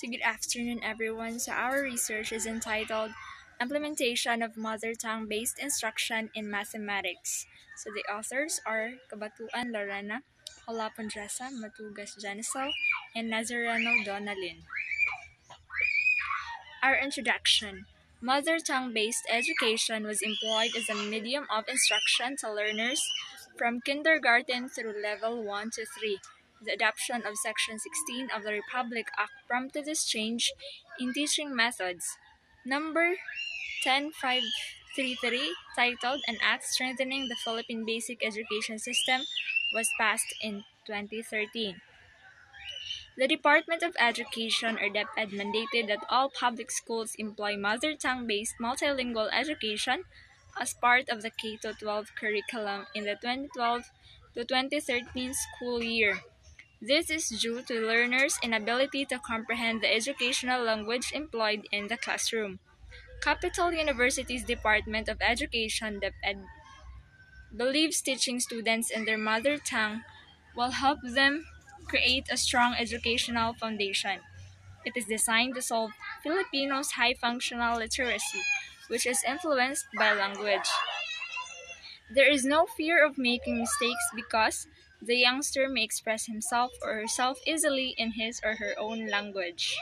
So good afternoon everyone. So our research is entitled Implementation of Mother Tongue Based Instruction in Mathematics. So the authors are Kabatuan Lorena, Holapondresa Matugas Janisel, and Nazareno Donalyn. Our introduction. Mother tongue based education was employed as a medium of instruction to learners from kindergarten through level 1 to 3. The adoption of Section 16 of the Republic Act prompted this change in teaching methods. Number 10533, titled An Act Strengthening the Philippine Basic Education System, was passed in 2013. The Department of Education or DepEd mandated that all public schools employ mother tongue-based multilingual education as part of the K-12 curriculum in the 2012 to 2013 school year. This is due to learners' inability to comprehend the educational language employed in the classroom. Capital University's Department of Education DepEd believes teaching students in their mother tongue will help them create a strong educational foundation. It is designed to solve Filipinos' high functional literacy, which is influenced by language. There is no fear of making mistakes because the youngster may express himself or herself easily in his or her own language.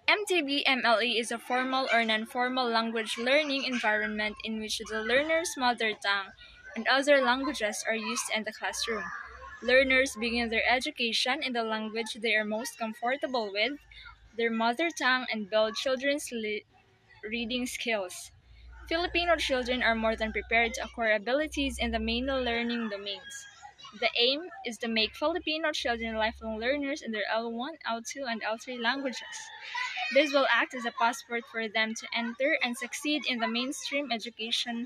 MTB-MLE is a formal or non-formal language learning environment in which the learner's mother tongue and other languages are used in the classroom. Learners begin their education in the language they are most comfortable with, their mother tongue, and build children's reading skills. Filipino children are more than prepared to acquire abilities in the main learning domains. The aim is to make Filipino children lifelong learners in their L1, L2, and L3 languages. This will act as a passport for them to enter and succeed in the mainstream educational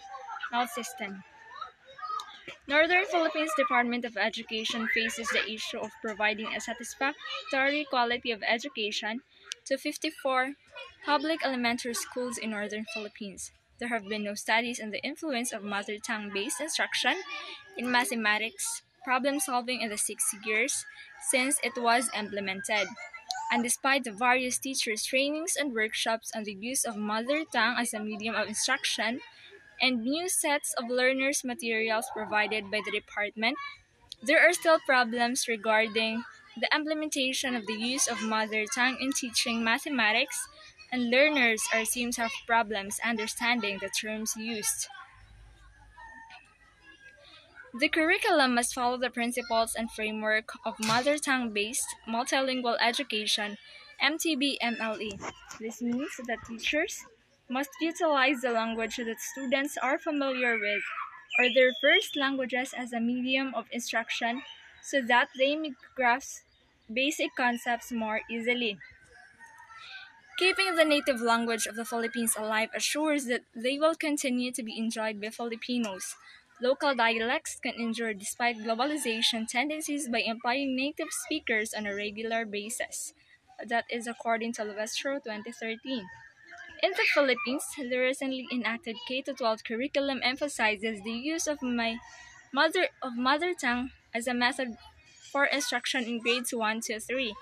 system. Northern Philippines Department of Education faces the issue of providing a satisfactory quality of education to 54 public elementary schools in Northern Philippines. There have been no studies on the influence of mother tongue-based instruction in mathematics problem solving in the 6 years since it was implemented. And despite the various teachers' trainings and workshops on the use of mother tongue as a medium of instruction, and new sets of learners' materials provided by the department, there are still problems regarding the implementation of the use of mother tongue in teaching mathematics, and learners seem to have problems understanding the terms used. The curriculum must follow the principles and framework of mother tongue-based multilingual education, MTB-MLE. This means that teachers must utilize the language that students are familiar with or their first languages as a medium of instruction so that they may grasp basic concepts more easily. Keeping the native language of the Philippines alive assures that they will continue to be enjoyed by Filipinos. Local dialects can endure despite globalization tendencies by employing native speakers on a regular basis. That is according to Levestro 2013. In the Philippines, the recently enacted K-12 curriculum emphasizes the use of mother tongue as a method for instruction in grades 1 to 3,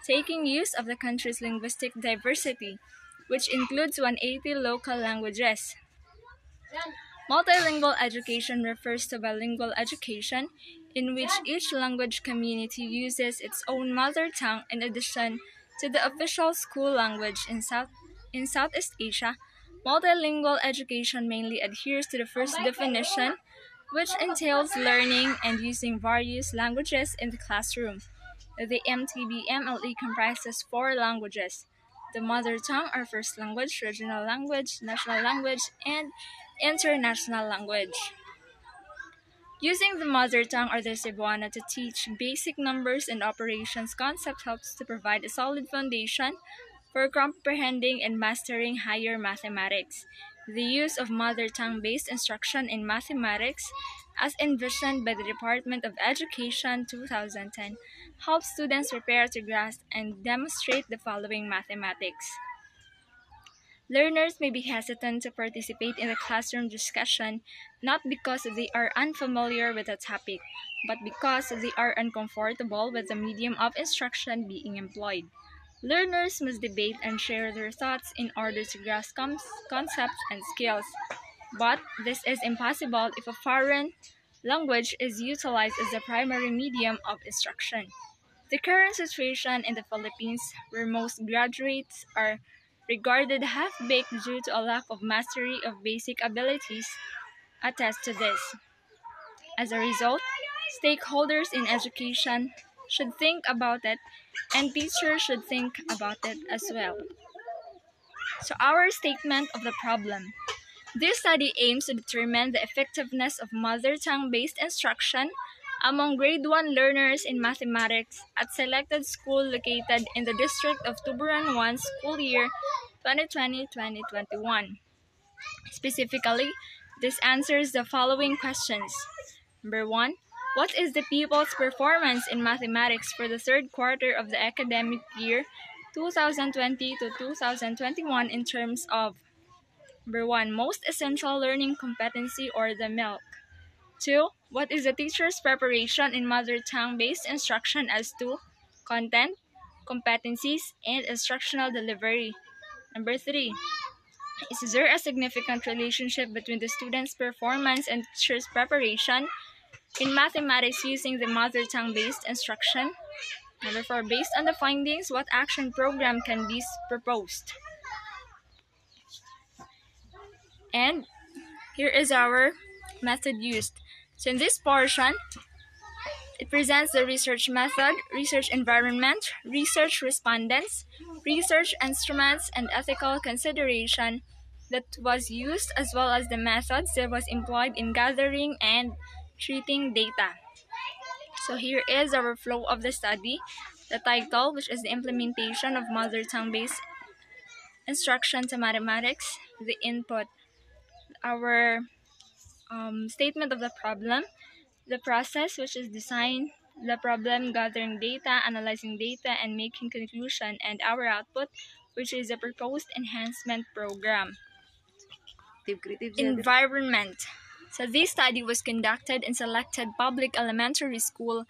taking use of the country's linguistic diversity, which includes 180 local languages. Multilingual education refers to bilingual education, in which each language community uses its own mother tongue in addition to the official school language in Southeast Asia. Multilingual education mainly adheres to the first definition, which entails learning and using various languages in the classroom. The MTB-MLE comprises 4 languages: the mother tongue, or first language, regional language, national language, and international language. Using the mother tongue or the Cebuano to teach basic numbers and operations concept helps to provide a solid foundation for comprehending and mastering higher mathematics. The use of mother tongue-based instruction in mathematics, as envisioned by the Department of Education 2010, helps students prepare to grasp and demonstrate the following mathematics. Learners may be hesitant to participate in the classroom discussion not because they are unfamiliar with the topic, but because they are uncomfortable with the medium of instruction being employed. Learners must debate and share their thoughts in order to grasp concepts and skills. But this is impossible if a foreign language is utilized as the primary medium of instruction. The current situation in the Philippines, where most graduates are regarded half-baked due to a lack of mastery of basic abilities, attests to this. As a result, stakeholders in education should think about it, and teachers should think about it as well. So, our statement of the problem. This study aims to determine the effectiveness of mother tongue-based instruction among grade 1 learners in mathematics at selected school located in the district of Tuburan 1 school year 2020-2021. Specifically, this answers the following questions. Number 1. What is the pupil's performance in mathematics for the third quarter of the academic year 2020 to 2021 in terms of Number 1. Most essential learning competency or the MILK. 2. What is the teacher's preparation in mother tongue-based instruction as to content, competencies, and instructional delivery? Number 3. Is there a significant relationship between the student's performance and teacher's preparation in mathematics using the mother tongue-based instruction? Number 4. Based on the findings, what action program can be proposed? And here is our method used. So in this portion, it presents the research method, research environment, research respondents, research instruments, and ethical consideration that was used, as well as the methods that was employed in gathering and treating data. So here is our flow of the study. The title, which is the implementation of mother tongue-based instruction to mathematics, the input, our statement of the problem, the process, which is design the problem, gathering data, analyzing data, and making conclusion, and our output, which is a proposed enhancement program. Environment. So this study was conducted in selected public elementary school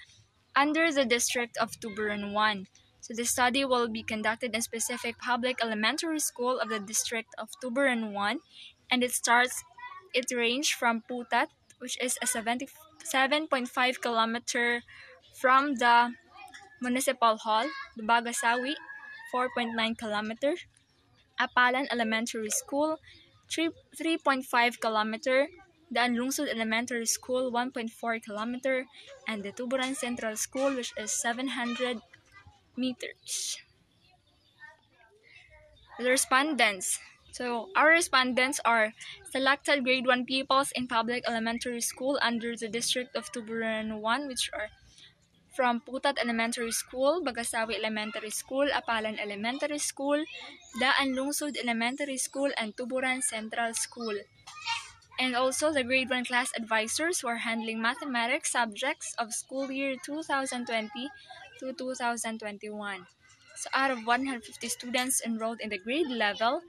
under the district of Tuburan 1. So the study will be conducted in specific public elementary school of the district of Tuburan 1, and it ranged from Putat, which is a 7.5 kilometer from the municipal hall, the Bagasawi, 4.9 kilometer, Apalan Elementary School, 3.5 kilometer, the Anlungsod Elementary School, 1.4 kilometer, and the Tuburan Central School, which is 700 meters. The respondents. So our respondents are selected grade 1 pupils in public elementary school under the district of Tuburan 1, which are from Putat Elementary School, Bagasawi Elementary School, Apalan Elementary School, Daan Lungsod Elementary School, and Tuburan Central School. And also the grade 1 class advisors who are handling mathematics subjects of school year 2020 to 2021. So out of 150 students enrolled in the grade level,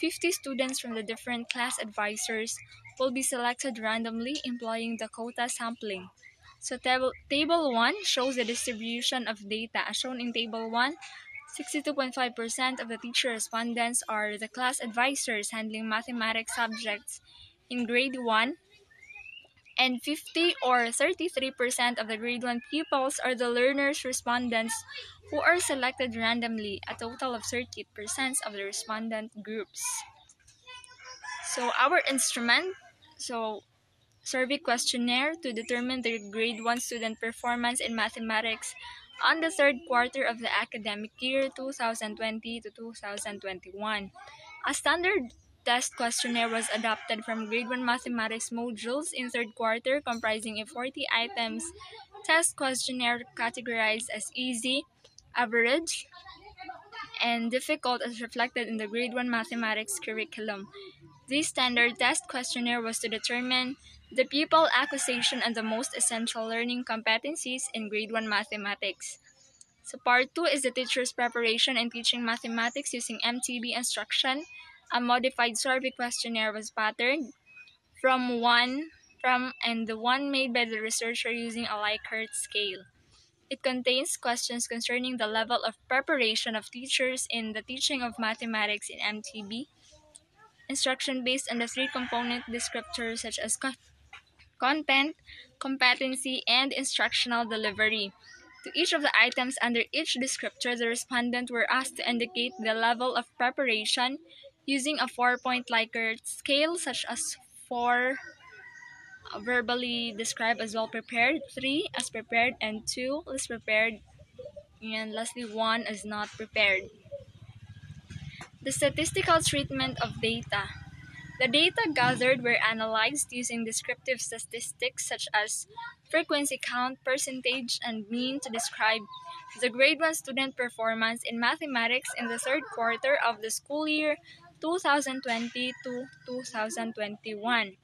50 students from the different class advisors will be selected randomly employing the quota sampling. So table 1 shows the distribution of data. As shown in table 1, 62.5% of the teacher respondents are the class advisors handling mathematics subjects in grade 1, and 50 or 33% of the grade 1 pupils are the learners respondents who are selected randomly, a total of 30% of the respondent groups. So our instrument, survey questionnaire to determine the grade 1 student performance in mathematics on the third quarter of the academic year 2020 to 2021. A standard test questionnaire was adopted from grade 1 mathematics modules in third quarter, comprising a 40 items test questionnaire categorized as easy, average, and difficult as reflected in the grade 1 mathematics curriculum. This standard test questionnaire was to determine the pupil acquisition and the most essential learning competencies in grade 1 mathematics. So part 2 is the teacher's preparation in teaching mathematics using MTB instruction. A modified survey questionnaire was patterned from 1 from and the one made by the researcher using a Likert scale. It contains questions concerning the level of preparation of teachers in the teaching of mathematics in MTB, instruction based on the three component descriptors such as content, competency, and instructional delivery. To each of the items under each descriptor, the respondent were asked to indicate the level of preparation using a 4-point Likert scale, such as 4 verbally described as well prepared, 3 as prepared, and 2 less prepared, and lastly 1 as not prepared. The statistical treatment of data. The data gathered were analyzed using descriptive statistics such as frequency count, percentage, and mean to describe the grade 1 student performance in mathematics in the third quarter of the school year 2020 to 2021.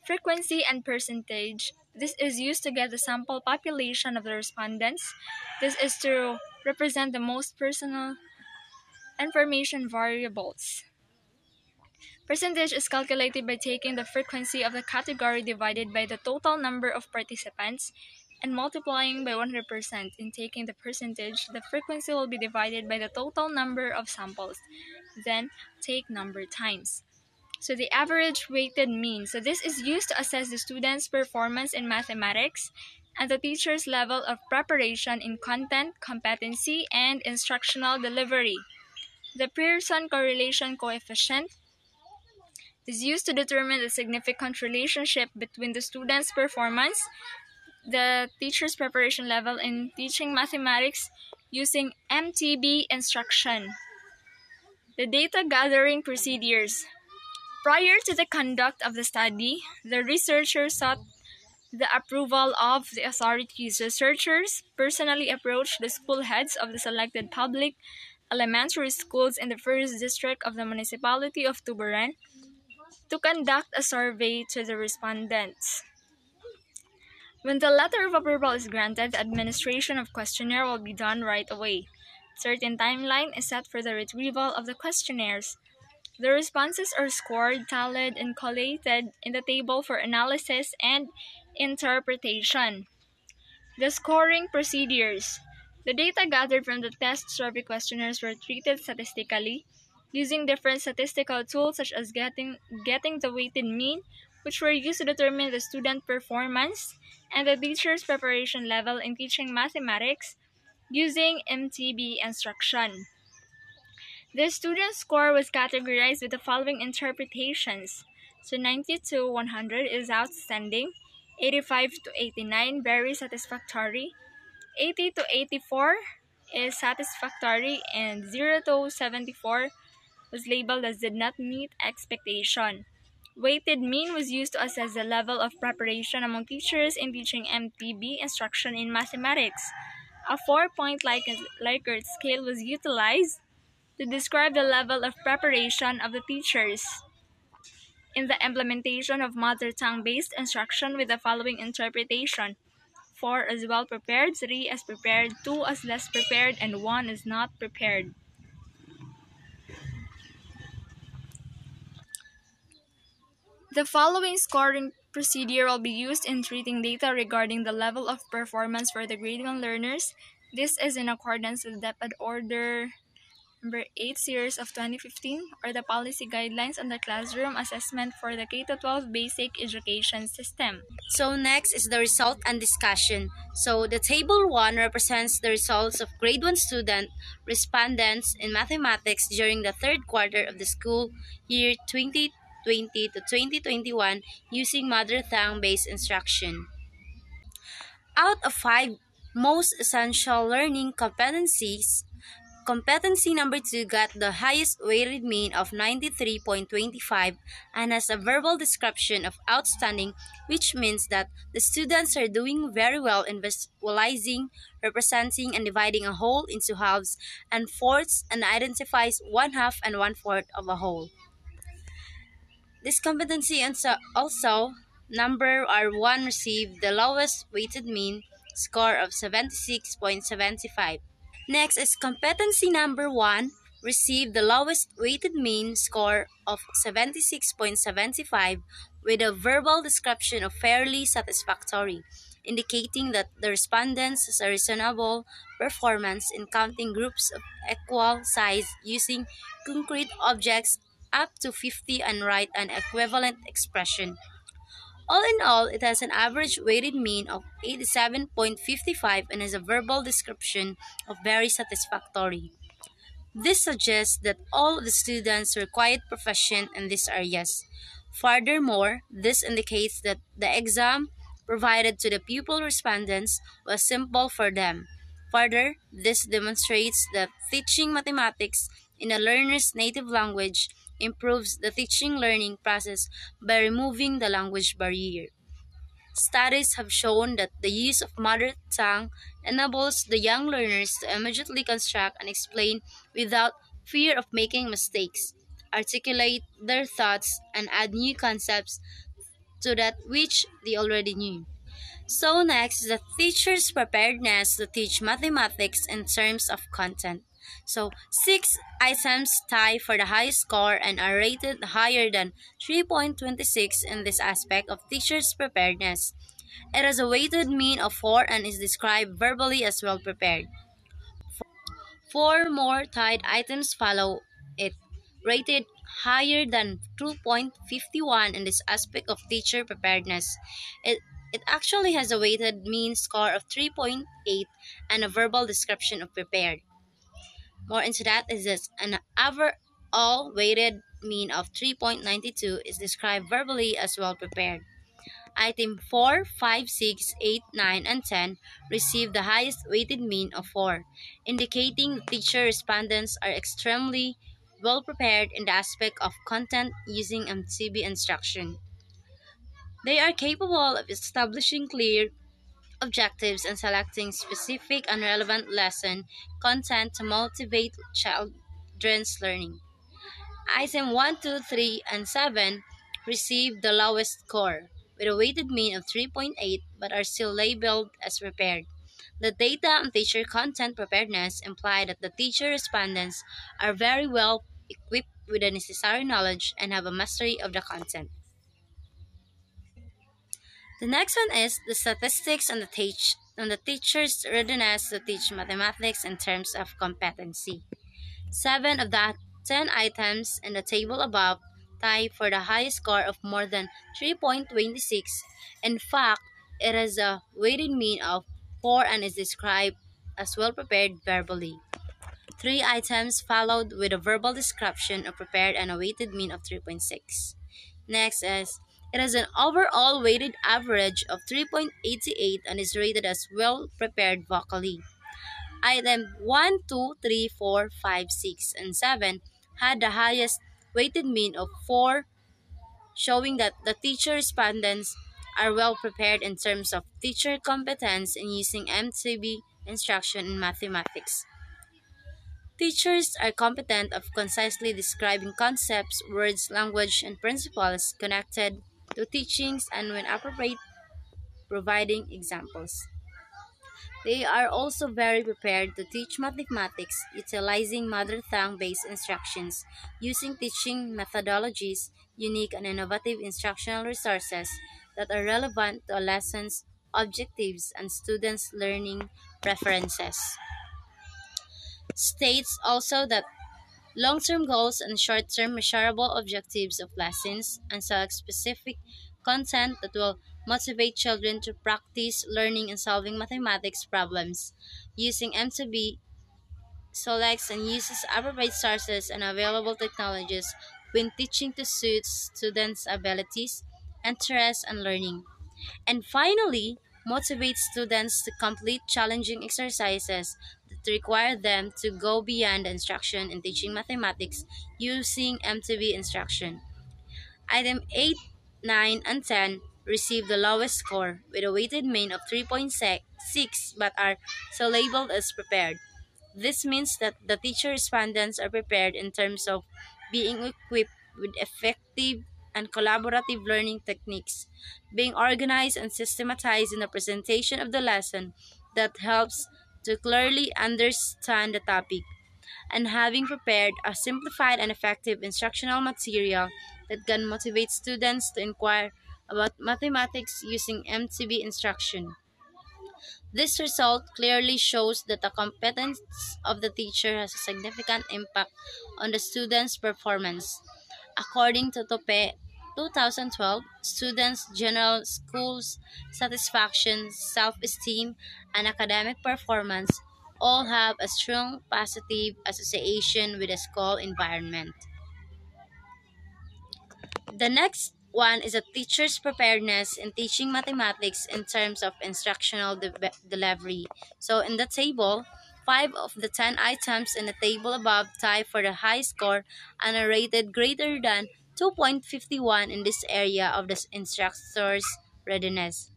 Frequency and percentage. This is used to get the sample population of the respondents. This is to represent the most personal information variables. Percentage is calculated by taking the frequency of the category divided by the total number of participants and multiplying by 100%. In taking the percentage, the frequency will be divided by the total number of samples. Then take number times. So the average weighted mean. So this is used to assess the student's performance in mathematics and the teacher's level of preparation in content, competency, and instructional delivery. The Pearson correlation coefficient is used to determine the significant relationship between the student's performance, the teacher's preparation level in teaching mathematics using MTB instruction. The data gathering procedures. Prior to the conduct of the study, the researchers sought the approval of the authorities. Researchers personally approached the school heads of the selected public elementary schools in the first district of the municipality of Tuburan to conduct a survey to the respondents. When the letter of approval is granted, the administration of questionnaire will be done right away. Certain timeline is set for the retrieval of the questionnaires. The responses are scored, tallied, and collated in the table for analysis and interpretation. The scoring procedures. The data gathered from the test survey questionnaires were treated statistically using different statistical tools such as getting the weighted mean, which were used to determine the student performance and the teacher's preparation level in teaching mathematics using MTB instruction. The student score was categorized with the following interpretations. So 90 to 100 is outstanding, 85 to 89 very satisfactory, 80 to 84 is satisfactory, and 0 to 74 was labeled as did not meet expectation. Weighted mean was used to assess the level of preparation among teachers in teaching MTB instruction in mathematics. A 4-point Likert scale was utilized to describe the level of preparation of the teachers in the implementation of mother tongue-based instruction with the following interpretation. 4 as well prepared, 3 as prepared, 2 as less prepared, and 1 as not prepared. The following scoring procedure will be used in treating data regarding the level of performance for the grade 1 learners. This is in accordance with DepEd Order Number 8 Series of 2015 or the Policy Guidelines on the Classroom Assessment for the K-12 Basic Education System. So next is the result and discussion. So the table 1 represents the results of grade 1 student respondents in mathematics during the third quarter of the school year 2020 to 2021 using mother tongue-based instruction. Out of 5 most essential learning competencies, competency number 2 got the highest weighted mean of 93.25 and has a verbal description of outstanding, which means that the students are doing very well in visualizing, representing, and dividing a whole into halves and fourths and identifies one half and one fourth of a whole. This competency also number R1 received the lowest weighted mean score of 76.75. Next is competency number 1 received the lowest weighted mean score of 76.75, with a verbal description of fairly satisfactory, indicating that the respondents has a reasonable performance in counting groups of equal size using concrete objects up to 50 and write an equivalent expression. All in all, it has an average weighted mean of 87.55 and has a verbal description of very satisfactory. This suggests that all of the students were quite proficient in these areas. Furthermore, this indicates that the exam provided to the pupil respondents was simple for them. Further, this demonstrates that teaching mathematics in a learner's native language improves the teaching learning process by removing the language barrier. Studies have shown that the use of mother tongue enables the young learners to immediately construct and explain without fear of making mistakes, articulate their thoughts, and add new concepts to that which they already knew. So next is the teacher's preparedness to teach mathematics in terms of content. So six items tie for the highest score and are rated higher than 3.26 in this aspect of teacher's preparedness. It has a weighted mean of 4 and is described verbally as well prepared. Four more tied items follow it, rated higher than 2.51 in this aspect of teacher preparedness. It, it actually has a weighted mean score of 3.8 and a verbal description of prepared. More into that is this an overall weighted mean of 3.92 is described verbally as well prepared. Item 4, 5, 6, 8, 9, and 10 received the highest weighted mean of 4, indicating the teacher respondents are extremely well prepared in the aspect of content using MTB instruction. They are capable of establishing clear objectives and selecting specific and relevant lesson content to motivate children's learning. Item 1, 2, 3, and 7 received the lowest score, with a weighted mean of 3.8 but are still labeled as prepared. The data on teacher content preparedness imply that the teacher respondents are very well equipped with the necessary knowledge and have a mastery of the content. The next one is the statistics on the teacher's readiness to teach mathematics in terms of competency. 7 of the 10 items in the table above tie for the highest score of more than 3.26. In fact, it has a weighted mean of 4 and is described as well prepared verbally. 3 items followed with a verbal description of prepared and a weighted mean of 3.6. Next is it has an overall weighted average of 3.88 and is rated as well prepared vocally. Item 1, 2, 3, 4, 5, 6, and 7 had the highest weighted mean of 4, showing that the teacher respondents are well prepared in terms of teacher competence in using MTB instruction in mathematics. Teachers are competent of concisely describing concepts, words, language, and principles connected to teachings and when appropriate, providing examples. They are also very prepared to teach mathematics utilizing mother tongue based instructions, using teaching methodologies, unique and innovative instructional resources that are relevant to a lesson's objectives and students' learning preferences. States also that long term goals and short term measurable objectives of lessons and select specific content that will motivate children to practice learning and solving mathematics problems. Using M2B selects and uses appropriate sources and available technologies when teaching to suit students' abilities, interests, and learning. And finally, motivate students to complete challenging exercises that require them to go beyond the instruction in teaching mathematics using MTV instruction. Item 8, 9, and 10 received the lowest score with a weighted mean of 3.6 but are so labeled as prepared. This means that the teacher respondents are prepared in terms of being equipped with effective and collaborative learning techniques, being organized and systematized in the presentation of the lesson that helps to clearly understand the topic, and having prepared a simplified and effective instructional material that can motivate students to inquire about mathematics using MTB instruction. This result clearly shows that the competence of the teacher has a significant impact on the student's performance. According to Tope 2012, students' general schools satisfaction, self-esteem, and academic performance all have a strong positive association with the school environment. The next one is a teacher's preparedness in teaching mathematics in terms of instructional delivery. So in the table, 5 of the 10 items in the table above tie for the high score and are rated greater than 2.51 in this area of the instructor's readiness.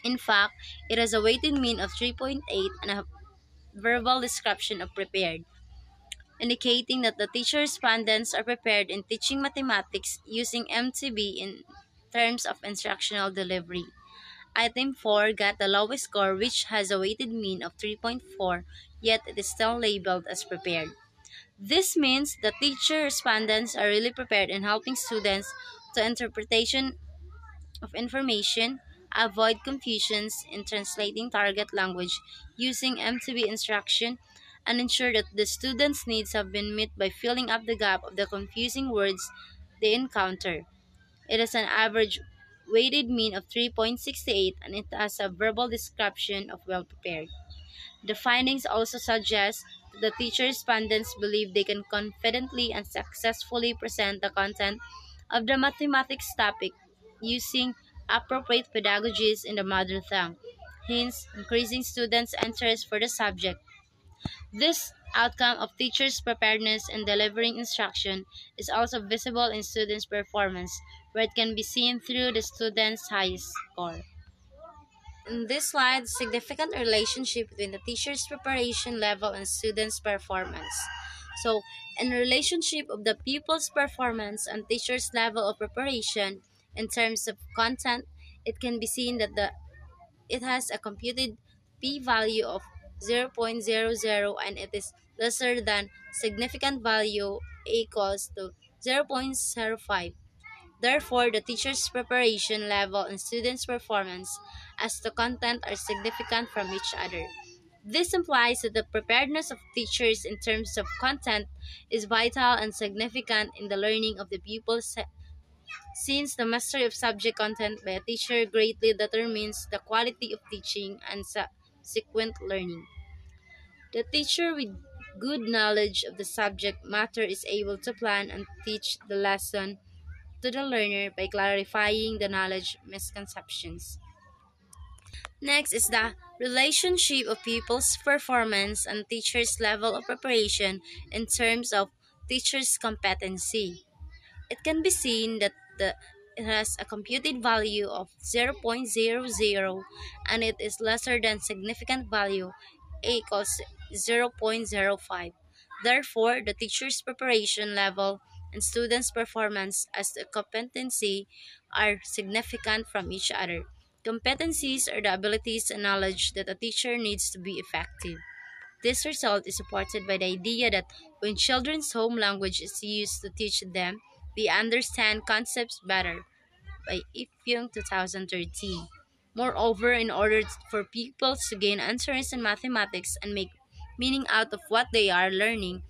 In fact, it has a weighted mean of 3.8 and a verbal description of prepared, indicating that the teacher respondents are prepared in teaching mathematics using MTB in terms of instructional delivery. Item 4 got the lowest score, which has a weighted mean of 3.4, yet it is still labeled as prepared. This means the teacher respondents are really prepared in helping students to interpretation of information, avoid confusions in translating target language using MTB instruction, and ensure that the students' needs have been met by filling up the gap of the confusing words they encounter. It has an average weighted mean of 3.68 and it has a verbal description of well prepared. The findings also suggest that the teacher respondents believe they can confidently and successfully present the content of the mathematics topic using appropriate pedagogies in the mother tongue, hence increasing students' interest for the subject. This outcome of teachers' preparedness in delivering instruction is also visible in students' performance, where it can be seen through the students' highest score. In this slide, significant relationship between the teacher's preparation level and students' performance. So, in relationship of the pupil's performance and teacher's level of preparation in terms of content, it can be seen that it has a computed p-value of 0.00 and it is lesser than significant value equals to 0.05. Therefore, the teacher's preparation level and students' performance as to content are significant from each other. This implies that the preparedness of teachers in terms of content is vital and significant in the learning of the pupils, since the mastery of subject content by a teacher greatly determines the quality of teaching and subsequent learning. The teacher with good knowledge of the subject matter is able to plan and teach the lesson to the learner by clarifying the knowledge misconceptions. Next is the relationship of pupils' performance and teachers' level of preparation in terms of teachers' competency. It can be seen that it has a computed value of 0.00 and it is lesser than significant value equals 0.05. Therefore, the teacher's preparation level and students' performance as the competency are significant from each other. Competencies are the abilities and knowledge that a teacher needs to be effective. This result is supported by the idea that when children's home language is used to teach them, they understand concepts better by Ipyong 2013. Moreover, in order for pupils to gain answers in mathematics and make meaning out of what they are learning,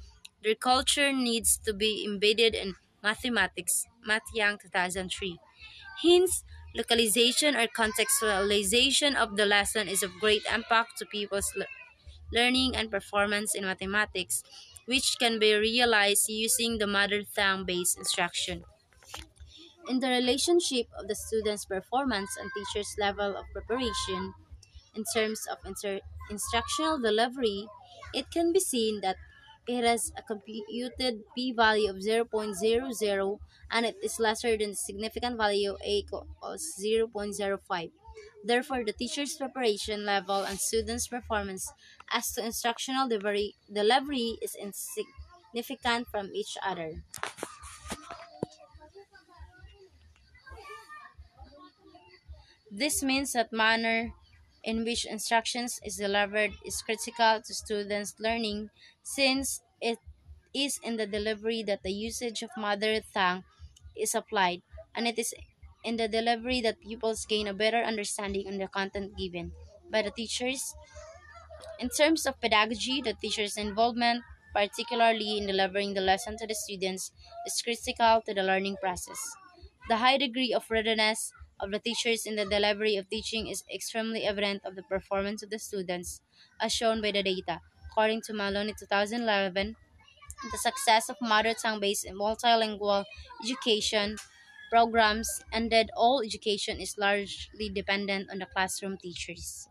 their culture needs to be embedded in mathematics, Matyang 2003. Hence, localization or contextualization of the lesson is of great impact to people's learning and performance in mathematics, which can be realized using the mother tongue based instruction. In the relationship of the student's performance and teacher's level of preparation in terms of instructional delivery, it can be seen that it has a computed p-value of 0.00 and it is lesser than the significant value a equals 0.05. Therefore, the teacher's preparation level and students' performance as to instructional delivery is insignificant from each other. This means that manner in which instructions is delivered is critical to students' learning, since it is in the delivery that the usage of mother tongue is applied, and it is in the delivery that pupils gain a better understanding on the content given by the teachers. In terms of pedagogy, the teacher's involvement, particularly in delivering the lesson to the students, is critical to the learning process. The high degree of readiness of the teachers in the delivery of teaching is extremely evident of the performance of the students, as shown by the data. According to Maloney 2011, the success of mother tongue based multilingual education programs ended all education is largely dependent on the classroom teachers.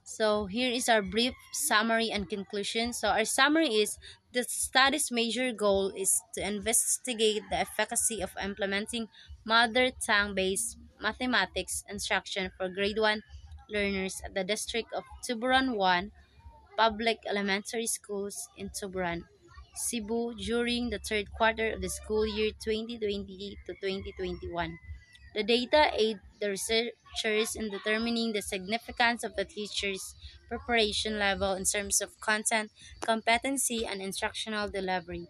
So here is our brief summary and conclusion. So our summary is the study's major goal is to investigate the efficacy of implementing mother tongue based mathematics instruction for grade 1 learners at the district of Tuburan 1 public elementary schools in Tuburan, Cebu during the third quarter of the school year 2020 to 2021. The data aid the researchers in determining the significance of the teacher's preparation level in terms of content, competency, and instructional delivery.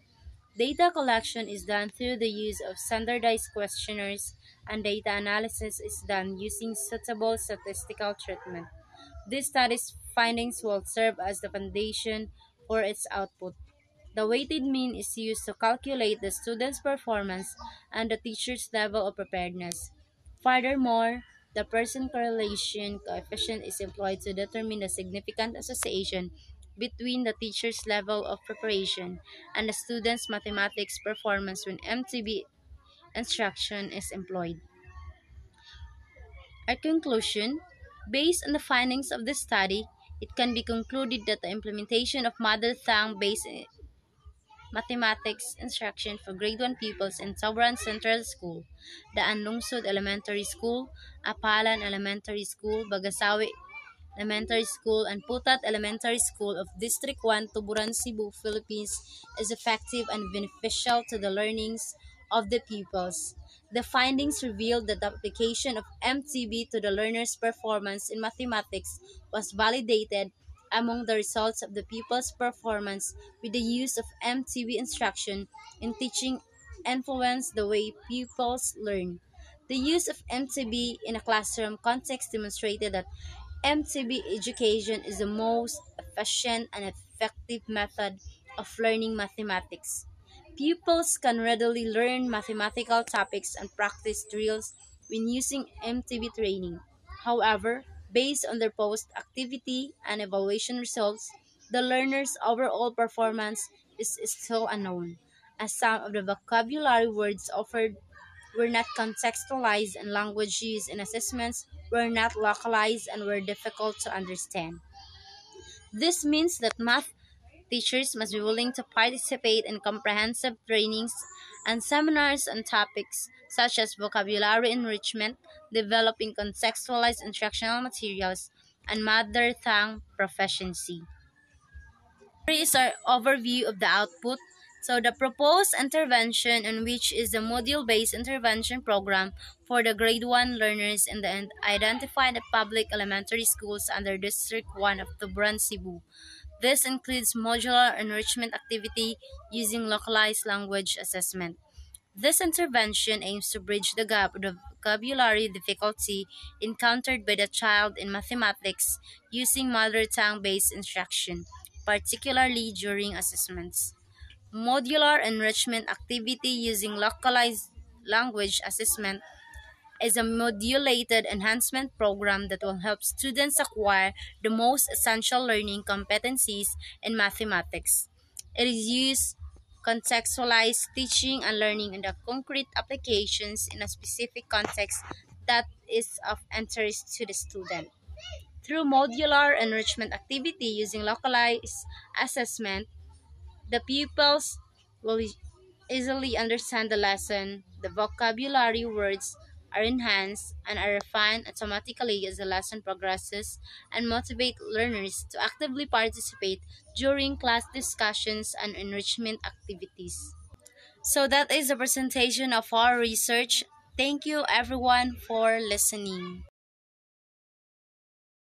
Data collection is done through the use of standardized questionnaires, and data analysis is done using suitable statistical treatment. This study's findings will serve as the foundation for its output. The weighted mean is used to calculate the student's performance and the teacher's level of preparedness. Furthermore, the Pearson correlation coefficient is employed to determine the significant association between the teacher's level of preparation and the student's mathematics performance when MTB instruction is employed. Our conclusion: based on the findings of the study, it can be concluded that the implementation of mother tongue based mathematics instruction for grade 1 pupils in Sobrang Central School, Daan Lungsod Elementary School, Apalan Elementary School, Bagasawi Elementary School, and Putat Elementary School of District 1, Tuburan, Cebu, Philippines is effective and beneficial to the learnings of the pupils. The findings revealed that the application of MTB to the learner's performance in mathematics was validated among the results of the pupils' performance with the use of MTB instruction in teaching influenced the way pupils learn. The use of MTB in a classroom context demonstrated that MTB education is the most efficient and effective method of learning mathematics. Pupils can readily learn mathematical topics and practice drills when using MTB training. However, based on their post activity and evaluation results, the learner's overall performance is still unknown, as some of the vocabulary words offered were not contextualized and language used in assessments were not localized and were difficult to understand. This means that math teachers must be willing to participate in comprehensive trainings and seminars on topics such as vocabulary enrichment, developing contextualized instructional materials, and mother tongue proficiency. Here is our overview of the output. So the proposed intervention, in which is the module-based intervention program for the grade 1 learners in the identified public elementary schools under District 1 of Tuburan, Cebu. This includes modular enrichment activity using localized language assessment. This intervention aims to bridge the gap of the vocabulary difficulty encountered by the child in mathematics using mother tongue based instruction, particularly during assessments. Modular enrichment activity using localized language assessment is a modulated enhancement program that will help students acquire the most essential learning competencies in mathematics. It is used contextualized teaching and learning in the concrete applications in a specific context that is of interest to the student. Through modular enrichment activity using localized assessment, the pupils will easily understand the lesson, the vocabulary words are enhanced and are refined automatically as the lesson progresses, and motivate learners to actively participate during class discussions and enrichment activities. So that is the presentation of our research. Thank you everyone for listening.